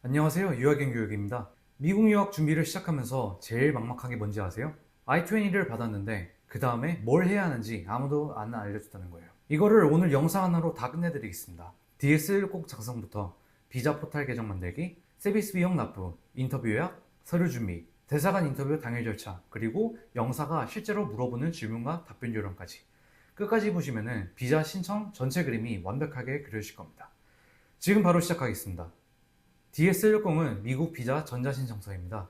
안녕하세요. 유학연 교육입니다. 미국 유학 준비를 시작하면서 제일 막막한 게 뭔지 아세요? I-20를 받았는데 그 다음에 뭘 해야 하는지 아무도 안 알려줬다는 거예요. 이거를 오늘 영상 하나로 다 끝내드리겠습니다. DS10 작성부터 비자 포탈 계정 만들기, 서비스 비용 납부, 인터뷰 예약, 서류 준비, 대사관 인터뷰 당일 절차, 그리고 영사가 실제로 물어보는 질문과 답변 요령까지 끝까지 보시면은 비자 신청 전체 그림이 완벽하게 그려질 겁니다. 지금 바로 시작하겠습니다. DS10은 미국 비자 전자신청서입니다.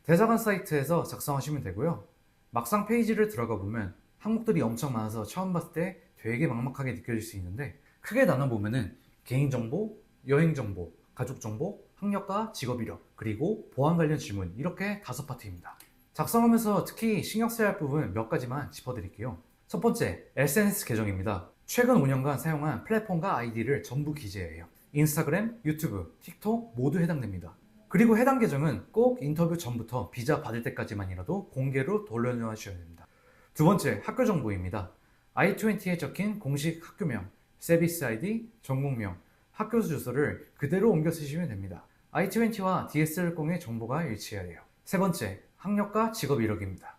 대사관 사이트에서 작성하시면 되고요. 막상 페이지를 들어가 보면 항목들이 엄청 많아서 처음 봤을 때 되게 막막하게 느껴질 수 있는데 크게 나눠보면은 개인정보, 여행정보, 가족정보, 학력과 직업이력, 그리고 보안 관련 질문 이렇게 5파트입니다. 작성하면서 특히 신경 써야 할 부분 몇 가지만 짚어드릴게요. 첫 번째, SNS 계정입니다. 최근 5년간 사용한 플랫폼과 아이디를 전부 기재해요. 인스타그램, 유튜브, 틱톡 모두 해당됩니다. 그리고 해당 계정은 꼭 인터뷰 전부터 비자 받을 때까지만이라도 공개로 돌려놓으셔야 됩니다. 두 번째, 학교 정보입니다. I-20에 적힌 공식 학교명, 서비스 아이디, 전공명, 학교 주소를 그대로 옮겨 쓰시면 됩니다. I-20와 DS10의 정보가 일치해야 돼요. 세 번째, 학력과 직업 이력입니다.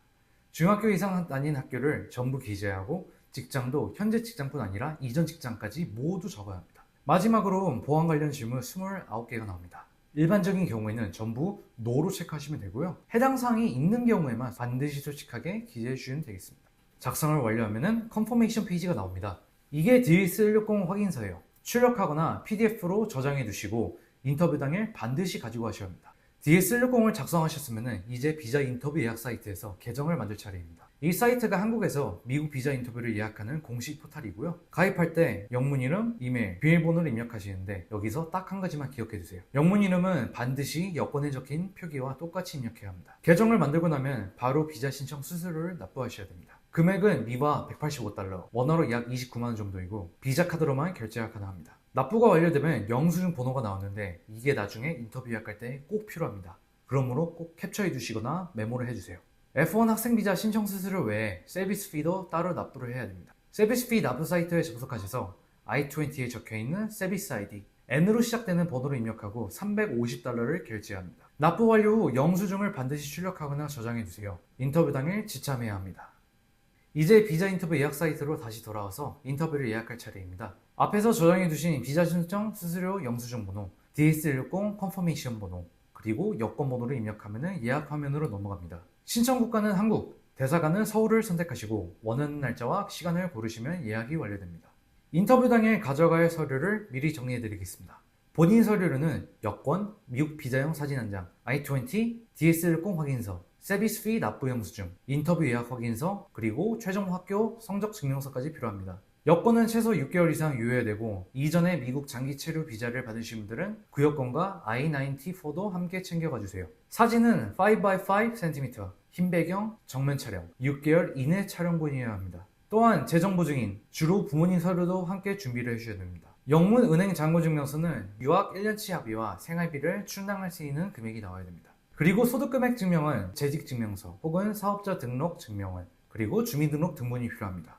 중학교 이상 다닌 학교를 전부 기재하고 직장도 현재 직장뿐 아니라 이전 직장까지 모두 적어야 합니다. 마지막으로 보안 관련 질문 29개가 나옵니다. 일반적인 경우에는 전부 NO로 체크하시면 되고요. 해당 사항이 있는 경우에만 반드시 솔직하게 기재해 주시면 되겠습니다. 작성을 완료하면 컨퍼메이션 페이지가 나옵니다. 이게 DS10 확인서예요. 출력하거나 PDF로 저장해 두시고 인터뷰 당일 반드시 가지고 가셔야 합니다. DS10을 작성하셨으면 이제 비자 인터뷰 예약 사이트에서 계정을 만들 차례입니다. 이 사이트가 한국에서 미국 비자 인터뷰를 예약하는 공식 포탈이고요. 가입할 때 영문 이름, 이메일, 비밀번호를 입력하시는데 여기서 딱 한 가지만 기억해 두세요. 영문 이름은 반드시 여권에 적힌 표기와 똑같이 입력해야 합니다. 계정을 만들고 나면 바로 비자 신청 수수료를 납부하셔야 됩니다. 금액은 미바 $185, 원화로 약 29만원 정도이고 비자 카드로만 결제가 가능합니다. 납부가 완료되면 영수증 번호가 나오는데 이게 나중에 인터뷰 예약할 때 꼭 필요합니다. 그러므로 꼭 캡처해 두시거나 메모를 해주세요. F1 학생 비자 신청 수수료 외에 서비스 피도 따로 납부를 해야 됩니다. 서비스 피 납부 사이트에 접속하셔서 I-20에 적혀있는 서비스 아이디, N으로 시작되는 번호를 입력하고 $350를 결제해야 합니다. 납부 완료 후 영수증을 반드시 출력하거나 저장해 두세요. 인터뷰 당일 지참해야 합니다. 이제 비자 인터뷰 예약 사이트로 다시 돌아와서 인터뷰를 예약할 차례입니다. 앞에서 저장해 두신 비자 신청 수수료 영수증 번호, DS10 컨퍼메이션 번호, 그리고 여권 번호를 입력하면 예약 화면으로 넘어갑니다. 신청 국가는 한국, 대사관은 서울을 선택하시고 원하는 날짜와 시간을 고르시면 예약이 완료됩니다. 인터뷰 당일 가져갈 서류를 미리 정리해 드리겠습니다. 본인 서류로는 여권, 미국 비자용 사진 한 장, I-20, DS10 확인서, 서비스 피 납부 영수증, 인터뷰 예약 확인서, 그리고 최종 학교 성적 증명서까지 필요합니다. 여권은 최소 6개월 이상 유효해야 되고 이전에 미국 장기 체류 비자를 받으신 분들은 그 여권과 I-94도 함께 챙겨가 주세요. 사진은 5x5cm, 흰 배경, 정면 촬영, 6개월 이내 촬영본이어야 합니다. 또한 재정보 증인, 주로 부모님 서류도 함께 준비를 해주셔야 됩니다. 영문 은행 잔고증명서는 유학 1년치 학비와 생활비를 충당할 수 있는 금액이 나와야 됩니다. 그리고 소득금액 증명은 재직증명서 혹은 사업자 등록 증명원, 그리고 주민등록 등본이 필요합니다.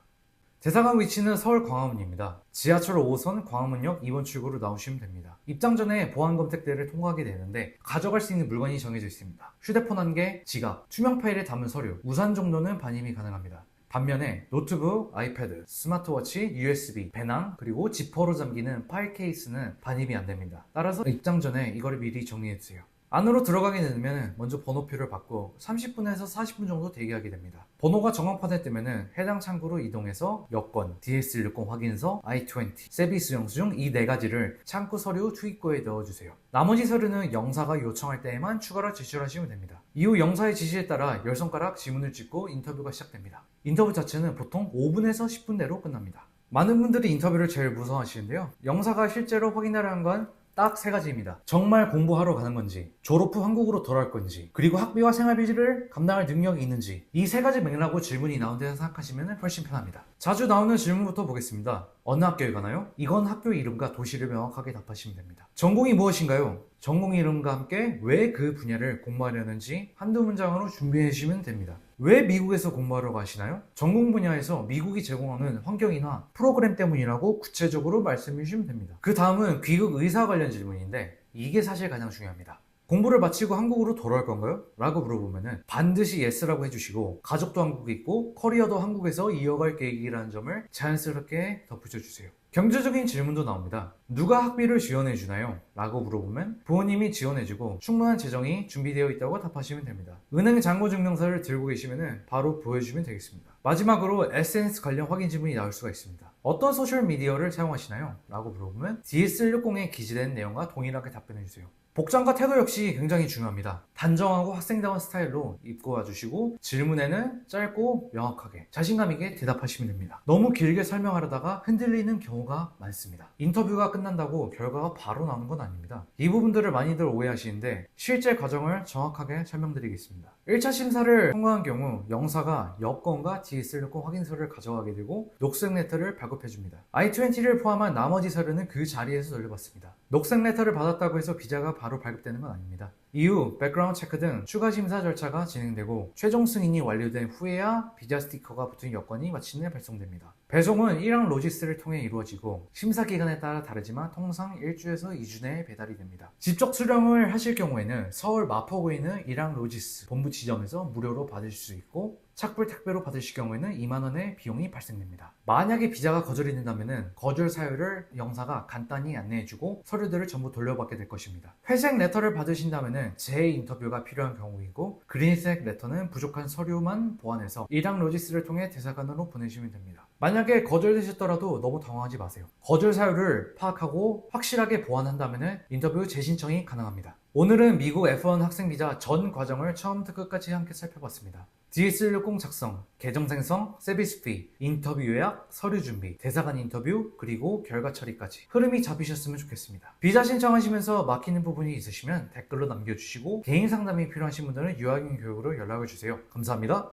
대사관 위치는 서울 광화문입니다. 지하철 5호선 광화문역 2번 출구로 나오시면 됩니다. 입장 전에 보안검색대를 통과하게 되는데 가져갈 수 있는 물건이 정해져 있습니다. 휴대폰 1개, 지갑, 투명 파일에 담은 서류, 우산 정도는 반입이 가능합니다. 반면에 노트북, 아이패드, 스마트워치, USB, 배낭, 그리고 지퍼로 잠기는 파일 케이스는 반입이 안됩니다. 따라서 입장 전에 이거를 미리 정리해주세요. 안으로 들어가게 되면 먼저 번호표를 받고 30분에서 40분 정도 대기하게 됩니다. 번호가 정확하게 뜨면 해당 창구로 이동해서 여권, DS10 확인서, I-20, 서비스 영수증 이 4가지를 창구 서류 투입구에 넣어주세요. 나머지 서류는 영사가 요청할 때에만 추가로 제출하시면 됩니다. 이후 영사의 지시에 따라 10손가락 지문을 찍고 인터뷰가 시작됩니다. 인터뷰 자체는 보통 5분에서 10분 내로 끝납니다. 많은 분들이 인터뷰를 제일 무서워하시는데요. 영사가 실제로 확인하려는 건 딱 3가지입니다. 정말 공부하러 가는 건지, 졸업 후 한국으로 돌아올 건지, 그리고 학비와 생활비를 감당할 능력이 있는지 이 3가지 맥락으로 질문이 나온다고 생각하시면 훨씬 편합니다. 자주 나오는 질문부터 보겠습니다. 어느 학교에 가나요? 이건 학교 이름과 도시를 명확하게 답하시면 됩니다. 전공이 무엇인가요? 전공 이름과 함께 왜 그 분야를 공부하려는지 한두 문장으로 준비해 주시면 됩니다. 왜 미국에서 공부하러 가시나요? 전공 분야에서 미국이 제공하는 환경이나 프로그램 때문이라고 구체적으로 말씀해 주시면 됩니다. 그 다음은 귀국 의사 관련 질문인데 이게 사실 가장 중요합니다. 공부를 마치고 한국으로 돌아올 건가요? 라고 물어보면 반드시 yes라고 해주시고 가족도 한국에 있고 커리어도 한국에서 이어갈 계획이라는 점을 자연스럽게 덧붙여주세요. 경제적인 질문도 나옵니다. 누가 학비를 지원해 주나요? 라고 물어보면 부모님이 지원해주고 충분한 재정이 준비되어 있다고 답하시면 됩니다. 은행 잔고증명서를 들고 계시면 바로 보여주면 되겠습니다. 마지막으로 SNS 관련 확인 질문이 나올 수가 있습니다. 어떤 소셜미디어를 사용하시나요? 라고 물어보면 DS160에 기재된 내용과 동일하게 답변해주세요. 복장과 태도 역시 굉장히 중요합니다. 단정하고 학생다운 스타일로 입고 와주시고 질문에는 짧고 명확하게 자신감 있게 대답하시면 됩니다. 너무 길게 설명하려다가 흔들리는 경우가 많습니다. 인터뷰가 끝난다고 결과가 바로 나오는 건 아닙니다. 이 부분들을 많이들 오해하시는데 실제 과정을 정확하게 설명드리겠습니다. 1차 심사를 통과한 경우 영사가 여권과 DS160 확인서를 가져가게 되고 녹색 레터를 발급해줍니다. I-20를 포함한 나머지 서류는 그 자리에서 돌려받습니다. 녹색 레터를 받았다고 해서 비자가 바로 발급되는 건 아닙니다. 이후 백그라운드 체크 등 추가 심사 절차가 진행되고 최종 승인이 완료된 후에야 비자 스티커가 붙은 여권이 마침내 발송됩니다. 배송은 이랑 로지스를 통해 이루어지고 심사 기간에 따라 다르지만 통상 1주에서 2주 내에 배달이 됩니다. 직접 수령을 하실 경우에는 서울 마포구에 있는 이랑 로지스 본부 지점에서 무료로 받으실 수 있고 착불 택배로 받으실 경우에는 2만원의 비용이 발생됩니다. 만약에 비자가 거절이 된다면 거절 사유를 영사가 간단히 안내해주고 서류들을 전부 돌려받게 될 것입니다. 회색 레터를 받으신다면 재인터뷰가 필요한 경우이고 그린색 레터는 부족한 서류만 보완해서 이랑 로지스를 통해 대사관으로 보내시면 됩니다. 만약에 거절되셨더라도 너무 당황하지 마세요. 거절 사유를 파악하고 확실하게 보완한다면 인터뷰 재신청이 가능합니다. 오늘은 미국 F1 학생 비자 전 과정을 처음부터 끝까지 함께 살펴봤습니다. DS160 작성, 계정 생성, 서비스 피, 인터뷰 요약, 서류 준비, 대사관 인터뷰, 그리고 결과 처리까지 흐름이 잡히셨으면 좋겠습니다. 비자 신청하시면서 막히는 부분이 있으시면 댓글로 남겨주시고 개인 상담이 필요하신 분들은 유학인 교육으로 연락을 주세요. 감사합니다.